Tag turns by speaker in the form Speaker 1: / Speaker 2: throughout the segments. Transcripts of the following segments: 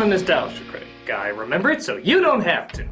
Speaker 1: a nostalgia critic. I remember it so you don't have to.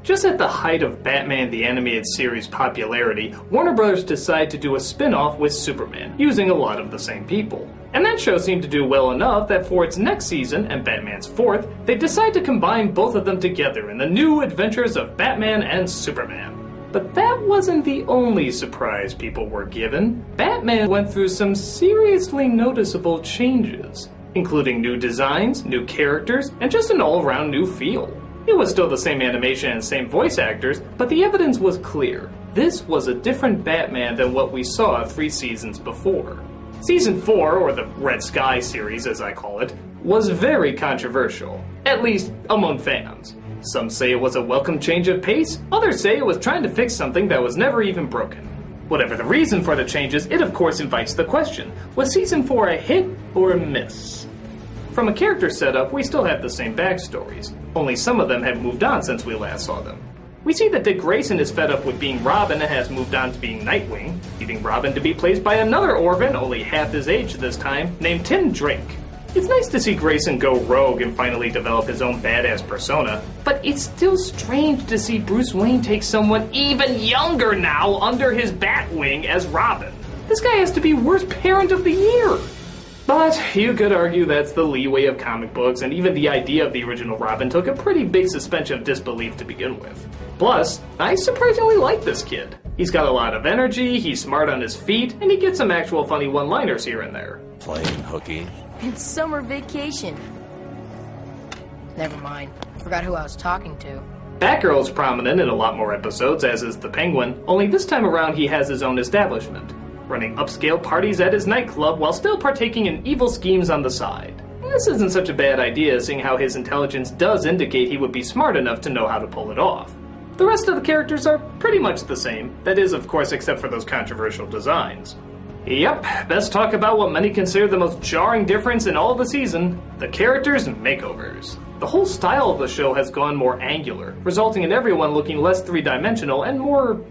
Speaker 1: Just at the height of Batman the Animated Series popularity, Warner Bros. Decided to do a spin-off with Superman, using a lot of the same people. And that show seemed to do well enough that for its next season, and Batman's fourth, they decided to combine both of them together in the new adventures of Batman and Superman. But that wasn't the only surprise people were given. Batman went through some seriously noticeable changes, including new designs, new characters, and just an all-around new feel. It was still the same animation and same voice actors, but the evidence was clear. This was a different Batman than what we saw 3 seasons before. Season 4, or the Red Sky series as I call it, was very controversial, at least among fans. Some say it was a welcome change of pace, others say it was trying to fix something that was never even broken. Whatever the reason for the changes, it of course invites the question, was Season 4 a hit or a miss? From a character setup, we still have the same backstories, only some of them have moved on since we last saw them. We see that Dick Grayson is fed up with being Robin and has moved on to being Nightwing, leaving Robin to be placed by another Orphan, only half his age this time, named Tim Drake. It's nice to see Grayson go rogue and finally develop his own badass persona, but it's still strange to see Bruce Wayne take someone even younger now under his Batwing as Robin. This guy has to be worst parent of the year! But you could argue that's the leeway of comic books, and even the idea of the original Robin took a pretty big suspension of disbelief to begin with. Plus, I surprisingly like this kid. He's got a lot of energy, he's smart on his feet, and he gets some actual funny one-liners here and there.
Speaker 2: Playing hooky?
Speaker 3: It's summer vacation. Never mind. I forgot who I was talking to.
Speaker 1: Batgirl's prominent in a lot more episodes, as is the Penguin, only this time around he has his own establishment, running upscale parties at his nightclub while still partaking in evil schemes on the side. This isn't such a bad idea, seeing how his intelligence does indicate he would be smart enough to know how to pull it off. The rest of the characters are pretty much the same, that is, of course, except for those controversial designs. Yep, let's talk about what many consider the most jarring difference in all the season, the characters' makeovers. The whole style of the show has gone more angular, resulting in everyone looking less three-dimensional and more,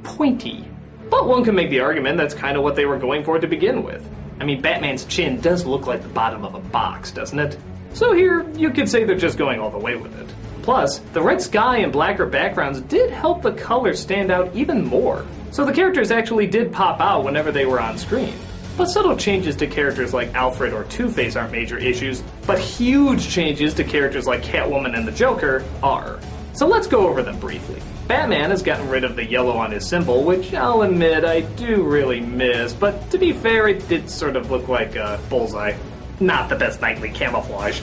Speaker 1: pointy. But one can make the argument that's kind of what they were going for to begin with. I mean, Batman's chin does look like the bottom of a box, doesn't it? So here, you could say they're just going all the way with it. Plus, the red sky and blacker backgrounds did help the colors stand out even more, so the characters actually did pop out whenever they were on screen. But subtle changes to characters like Alfred or Two-Face aren't major issues, but huge changes to characters like Catwoman and the Joker are. So let's go over them briefly. Batman has gotten rid of the yellow on his symbol, which I'll admit I do really miss, but to be fair, it did sort of look like a bullseye. Not the best nightly camouflage.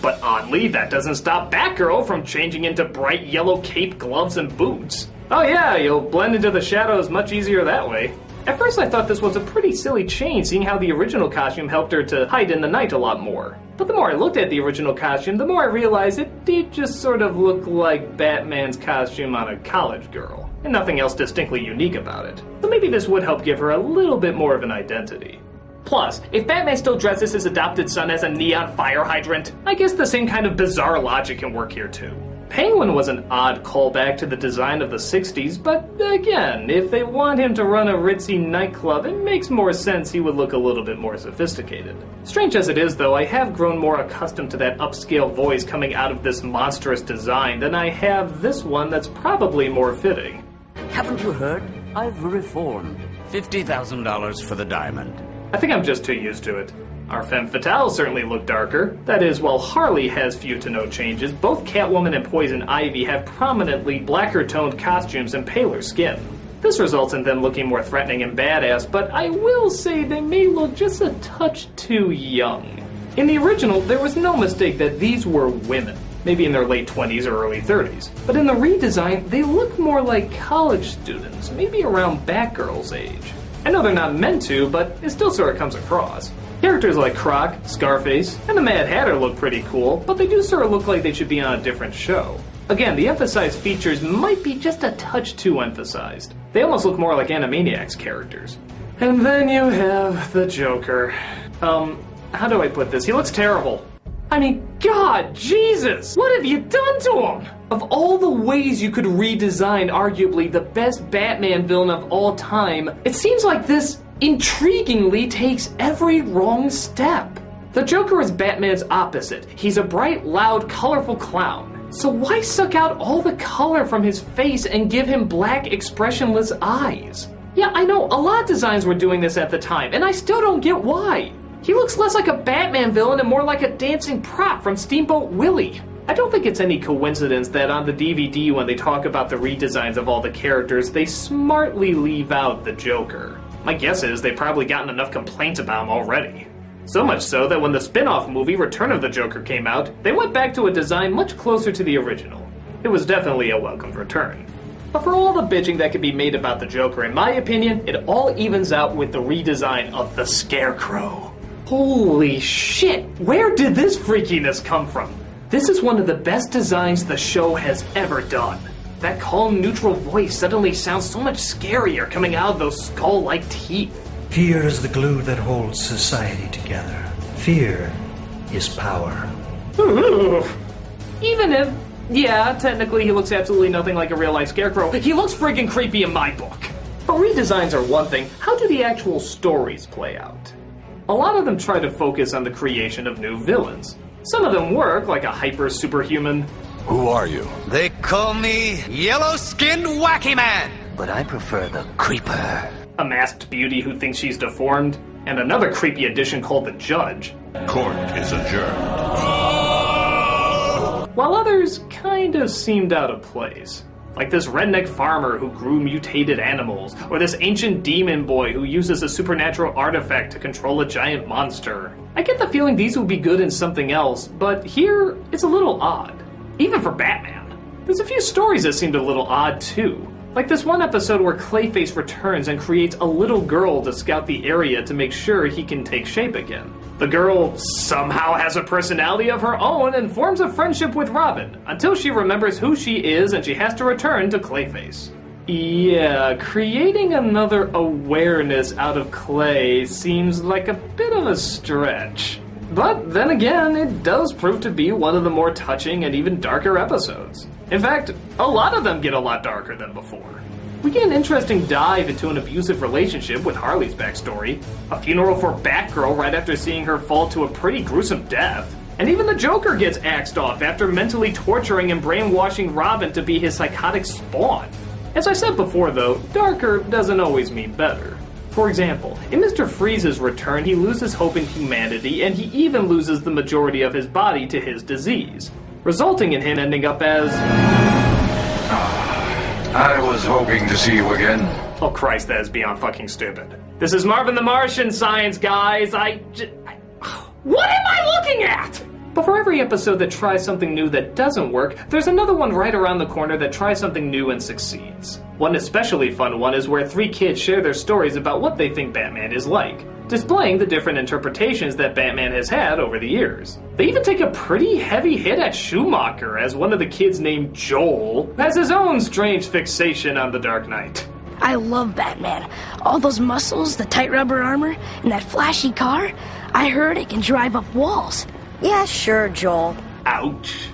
Speaker 1: But oddly, that doesn't stop Batgirl from changing into bright yellow cape, gloves, and boots. Oh yeah, you'll blend into the shadows much easier that way. At first I thought this was a pretty silly change, seeing how the original costume helped her to hide in the night a lot more. But the more I looked at the original costume, the more I realized it did just sort of look like Batman's costume on a college girl, and nothing else distinctly unique about it. So maybe this would help give her a little bit more of an identity. Plus, if Batman still dresses his adopted son as a neon fire hydrant, I guess the same kind of bizarre logic can work here too. Penguin was an odd callback to the design of the 60s, but again, if they want him to run a ritzy nightclub, it makes more sense he would look a little bit more sophisticated. Strange as it is though, I have grown more accustomed to that upscale voice coming out of this monstrous design than I have this one that's probably more fitting.
Speaker 4: Haven't you heard? I've reformed. $50,000 for the diamond.
Speaker 1: I think I'm just too used to it. Our femme fatale certainly look darker. That is, while Harley has few to no changes, both Catwoman and Poison Ivy have prominently blacker toned costumes and paler skin. This results in them looking more threatening and badass, but I will say they may look just a touch too young. In the original, there was no mistake that these were women, maybe in their late 20s or early 30s. But in the redesign, they look more like college students, maybe around Batgirl's age. I know they're not meant to, but it still sort of comes across. Characters like Croc, Scarface, and the Mad Hatter look pretty cool, but they do sort of look like they should be on a different show. Again, the emphasized features might be just a touch too emphasized. They almost look more like Animaniacs characters. And then you have the Joker. How do I put this? He looks terrible. I mean, God, Jesus! What have you done to him? Of all the ways you could redesign arguably the best Batman villain of all time, it seems like this intriguingly takes every wrong step. The Joker is Batman's opposite. He's a bright, loud, colorful clown. So why suck out all the color from his face and give him black, expressionless eyes? Yeah, I know, a lot of designs were doing this at the time, and I still don't get why. He looks less like a Batman villain and more like a dancing prop from Steamboat Willie. I don't think it's any coincidence that on the DVD, when they talk about the redesigns of all the characters, they smartly leave out the Joker. My guess is they've probably gotten enough complaints about him already. So much so that when the spin-off movie Return of the Joker came out, they went back to a design much closer to the original. It was definitely a welcomed return. But for all the bitching that could be made about the Joker, in my opinion, it all evens out with the redesign of the Scarecrow. Holy shit, where did this freakiness come from? This is one of the best designs the show has ever done. That calm, neutral voice suddenly sounds so much scarier coming out of those skull-like teeth.
Speaker 2: Fear is the glue that holds society together. Fear is power.
Speaker 1: Even if, yeah, technically he looks absolutely nothing like a real-life Scarecrow, he looks friggin' creepy in my book. But redesigns are one thing, how do the actual stories play out? A lot of them try to focus on the creation of new villains. Some of them work, like a hyper-superhuman.
Speaker 5: Who are you?
Speaker 6: They call me Yellow-Skinned Wacky Man, but I prefer the Creeper.
Speaker 1: A masked beauty who thinks she's deformed, and another creepy addition called the Judge.
Speaker 5: Court is adjourned.
Speaker 1: While others kind of seemed out of place. Like this redneck farmer who grew mutated animals, or this ancient demon boy who uses a supernatural artifact to control a giant monster. I get the feeling these would be good in something else, but here, it's a little odd. Even for Batman. There's a few stories that seemed a little odd too. Like this one episode where Clayface returns and creates a little girl to scout the area to make sure he can take shape again. The girl somehow has a personality of her own and forms a friendship with Robin, until she remembers who she is and she has to return to Clayface. Yeah, creating another awareness out of Clay seems like a bit of a stretch. But then again, it does prove to be one of the more touching and even darker episodes. In fact, a lot of them get a lot darker than before. We get an interesting dive into an abusive relationship with Harley's backstory, a funeral for Batgirl right after seeing her fall to a pretty gruesome death, and even the Joker gets axed off after mentally torturing and brainwashing Robin to be his psychotic spawn. As I said before though, darker doesn't always mean better. For example, in Mr. Freeze's return, he loses hope in humanity, and he even loses the majority of his body to his disease, resulting in him ending up as...
Speaker 5: I was hoping to see you again.
Speaker 1: Oh Christ, that is beyond fucking stupid. This is Marvin the Martian, science guys, what am I looking at? But for every episode that tries something new that doesn't work, there's another one right around the corner that tries something new and succeeds. One especially fun one is where 3 kids share their stories about what they think Batman is like, displaying the different interpretations that Batman has had over the years. They even take a pretty heavy hit at Schumacher, as one of the kids named Joel has his own strange fixation on the Dark Knight.
Speaker 7: I love Batman. All those muscles, the tight rubber armor, and that flashy car. I heard it can drive up walls.
Speaker 3: Yeah, sure, Joel.
Speaker 1: Ouch.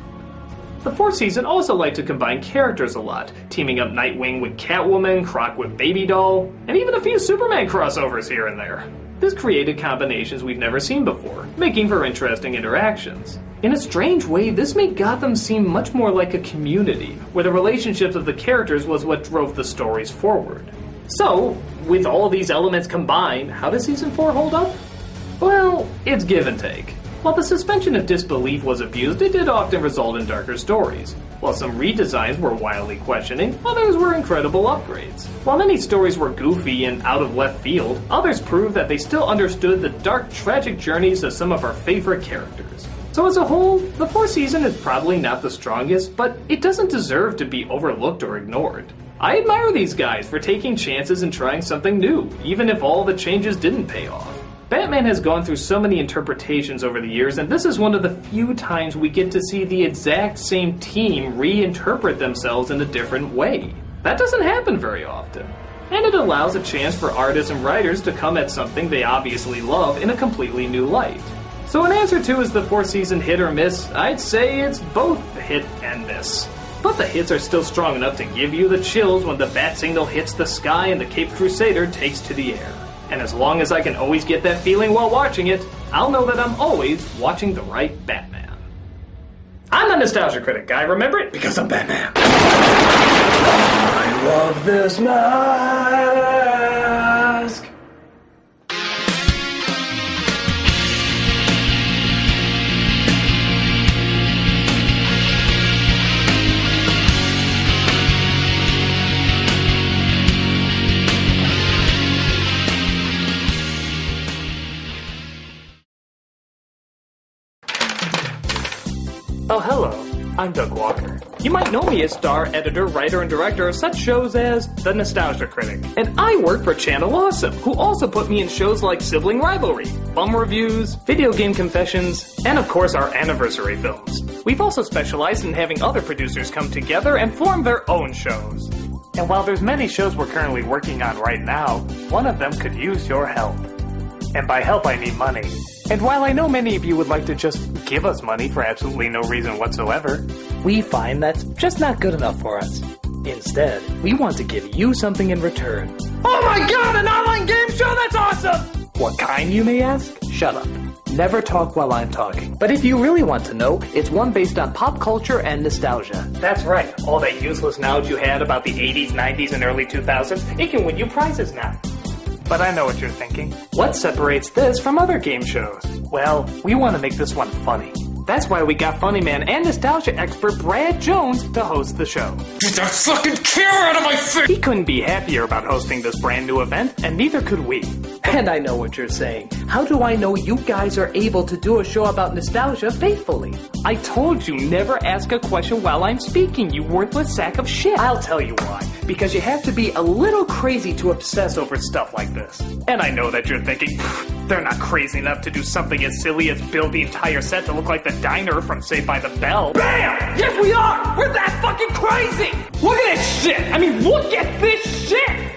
Speaker 1: The 4th season also liked to combine characters a lot, teaming up Nightwing with Catwoman, Croc with Baby Doll, and even a few Superman crossovers here and there. This created combinations we've never seen before, making for interesting interactions. In a strange way, this made Gotham seem much more like a community, where the relationships of the characters was what drove the stories forward. So, with all these elements combined, how does Season 4 hold up? Well, it's give and take. While the suspension of disbelief was abused, it did often result in darker stories. While some redesigns were wildly questioning, others were incredible upgrades. While many stories were goofy and out of left field, others proved that they still understood the dark, tragic journeys of some of our favorite characters. So as a whole, the 4th season is probably not the strongest, but it doesn't deserve to be overlooked or ignored. I admire these guys for taking chances and trying something new, even if all the changes didn't pay off. Batman has gone through so many interpretations over the years, and this is one of the few times we get to see the exact same team reinterpret themselves in a different way. That doesn't happen very often. And it allows a chance for artists and writers to come at something they obviously love in a completely new light. So in answer to is the 4th season hit or miss, I'd say it's both hit and miss. But the hits are still strong enough to give you the chills when the bat signal hits the sky and the Caped Crusader takes to the air. And as long as I can always get that feeling while watching it, I'll know that I'm always watching the right Batman. I'm the Nostalgia Critic guy, remember it? Because I'm Batman. I love this mask! Oh, hello. I'm Doug Walker. You might know me as star, editor, writer, and director of such shows as The Nostalgia Critic. And I work for Channel Awesome, who also put me in shows like Sibling Rivalry, Bum Reviews, Video Game Confessions, and of course our anniversary films. We've also specialized in having other producers come together and form their own shows. And while there's many shows we're currently working on right now, one of them could use your help. And by help I mean money. And while I know many of you would like to just give us money for absolutely no reason whatsoever, we find that's just not good enough for us. Instead, we want to give you something in return. Oh my god, an online game show? That's awesome! What kind, you may ask? Shut up. Never talk while I'm talking. But if you really want to know, it's one based on pop culture and nostalgia. That's right. All that useless knowledge you had about the 80s, 90s, and early 2000s, it can win you prizes now. But I know what you're thinking. What separates this from other game shows? Well, we want to make this one funny. That's why we got funny man and nostalgia expert Brad Jones to host the show. Get that fucking camera out of my face! He couldn't be happier about hosting this brand new event, and neither could we. And I know what you're saying. How do I know you guys are able to do a show about nostalgia faithfully? I told you never ask a question while I'm speaking, you worthless sack of shit. I'll tell you why. Because you have to be a little crazy to obsess over stuff like this. And I know that you're thinking, they're not crazy enough to do something as silly as build the entire set to look like the diner from Saved by the Bell. BAM! Yes, we are! We're that fucking crazy! Look at this shit! I mean, look at this shit!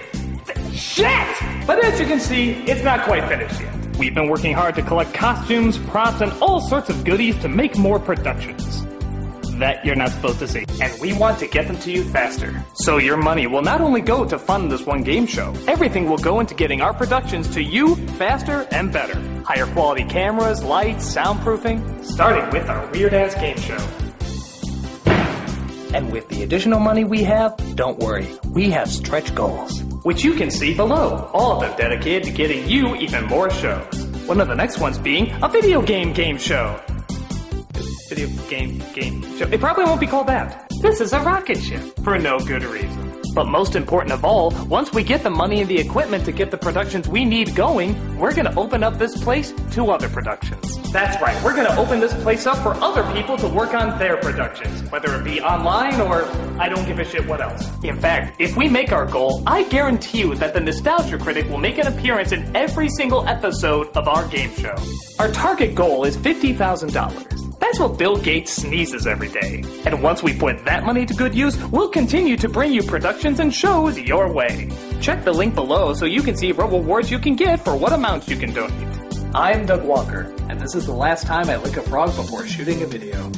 Speaker 1: Shit! But as you can see, it's not quite finished yet. We've been working hard to collect costumes, props, and all sorts of goodies to make more productions that you're not supposed to see. And we want to get them to you faster. So your money will not only go to fund this one game show, everything will go into getting our productions to you faster and better. Higher quality cameras, lights, soundproofing, starting with our weird-ass game show. And with the additional money we have, don't worry, we have stretch goals, which you can see below, all of them dedicated to getting you even more shows. One of the next ones being a video game show. Video game show. It probably won't be called that. This is a rocket ship, for no good reason. But most important of all, once we get the money and the equipment to get the productions we need going, we're gonna open up this place to other productions. That's right, we're gonna open this place up for other people to work on their productions, whether it be online or I don't give a shit what else. In fact, if we make our goal, I guarantee you that the Nostalgia Critic will make an appearance in every single episode of our game show. Our target goal is $50,000. That's what Bill Gates sneezes every day. And once we put that money to good use, we'll continue to bring you productions and shows your way. Check the link below so you can see what rewards you can get for what amounts you can donate. I'm Doug Walker, and this is the last time I lick a frog before shooting a video.